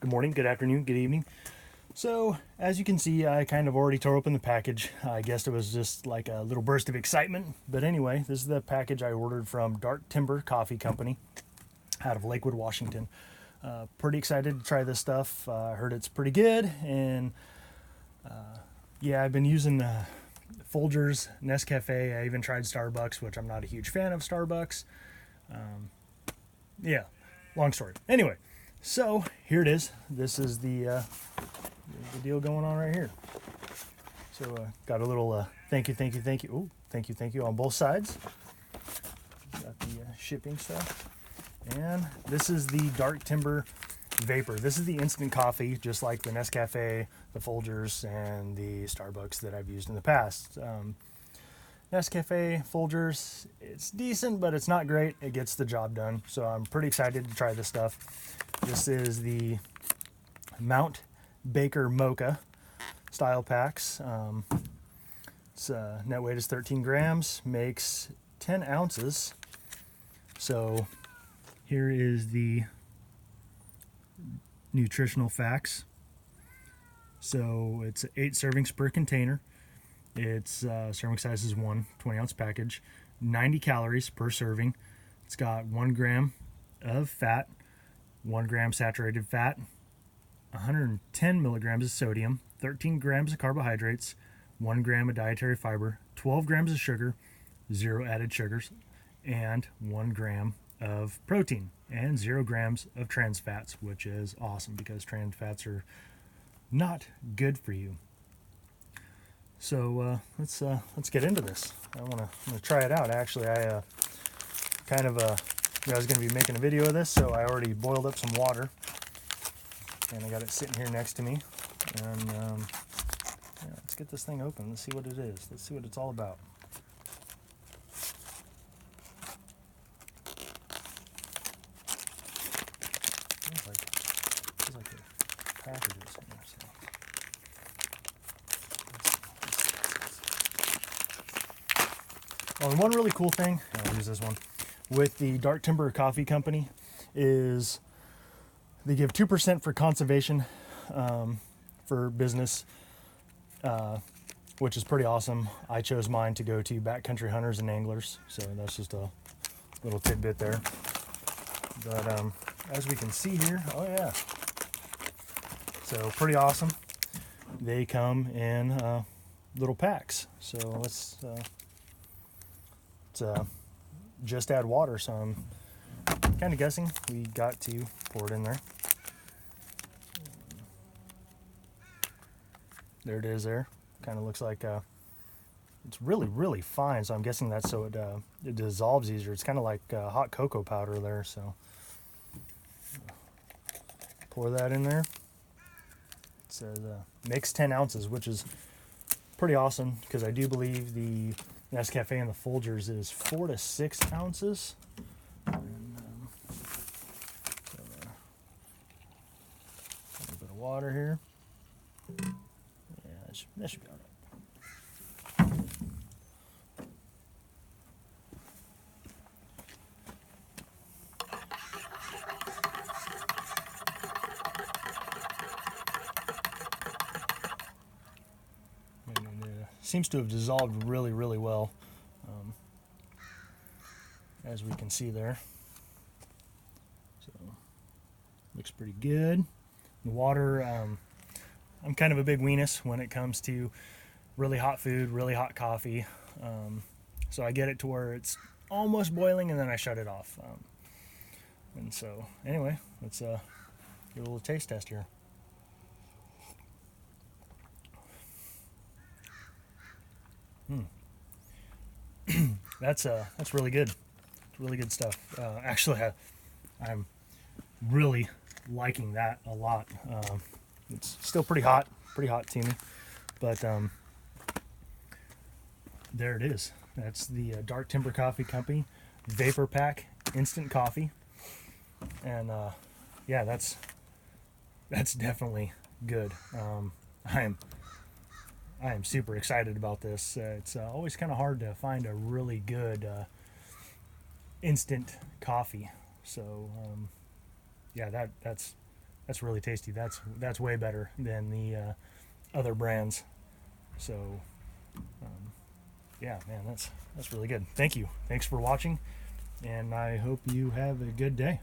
Good morning, good afternoon, good evening. So, as you can see, I kind of already tore open the package. I guess it was just like a little burst of excitement. But anyway, this is the package I ordered from Dark Timber Coffee Company out of Lakewood, Washington. Pretty excited to try this stuff. I heard it's pretty good. And yeah, I've been using Folgers, Nescafe. I even tried Starbucks, which I'm not a huge fan of Starbucks. Yeah, long story. Anyway, so here it is. This is the deal going on right here. So got a little thank you, thank you, thank you. Oh, thank you on both sides. Got the shipping stuff. And this is the Dark Timber Vapor. This is the instant coffee, just like the Nescafe, the Folgers, and the Starbucks that I've used in the past. Nescafe, Folgers, it's decent, but it's not great. It gets the job done. So I'm pretty excited to try this stuff. This is the Mount Baker Mocha style packs. Its net weight is 13 grams, makes 10 ounces. So here is the nutritional facts. So it's 8 servings per container. Its serving size is 20 ounce package, 90 calories per serving. It's got 1 gram of fat, 1 gram saturated fat, 110 milligrams of sodium, 13 grams of carbohydrates, 1 gram of dietary fiber, 12 grams of sugar, 0 added sugars, and 1 gram of protein, and 0 grams of trans fats, which is awesome because trans fats are not good for you. So let's get into this. I'm gonna try it out. Actually, I kind of I was gonna be making a video of this, so I already boiled up some water, and I got it sitting here next to me. And yeah, let's get this thing open. Let's see what it is. Let's see what it's all about. Feels like the packages in there. So. And one really cool thing, I'll use this one, with the Dark Timber Coffee Company is they give 2% for conservation for business, which is pretty awesome. I chose mine to go to backcountry hunters and anglers, so that's just a little tidbit there. But as we can see here, oh yeah, so pretty awesome. They come in little packs, so let's just add water, so I'm kind of guessing we got to pour it in there. There it is there. Kind of looks like it's really fine, so I'm guessing that's so it dissolves easier. It's kind of like hot cocoa powder there, so pour that in there. It says makes 10 ounces, which is pretty awesome because I do believe the Nescafe and the Folgers is 4 to 6 ounces. And, so, a little bit of water here. Yeah, that should be all right. And it seems to have dissolved really well, as we can see there. So looks pretty good. The water, I'm kind of a big weenus when it comes to really hot food, really hot coffee. So I get it to where it's almost boiling and then I shut it off. And so anyway, let's get a little taste test here. That's really good. It's really good stuff. Actually, I'm really liking that a lot. It's still pretty hot to me, but there it is. That's the Dark Timber Coffee Company Vapor Pack Instant Coffee, and yeah, that's definitely good. I am super excited about this. It's always kind of hard to find a really good instant coffee. So yeah, that's That's really tasty. That's way better than the other brands. So yeah, man, that's really good. Thank you. Thanks for watching, and I hope you have a good day.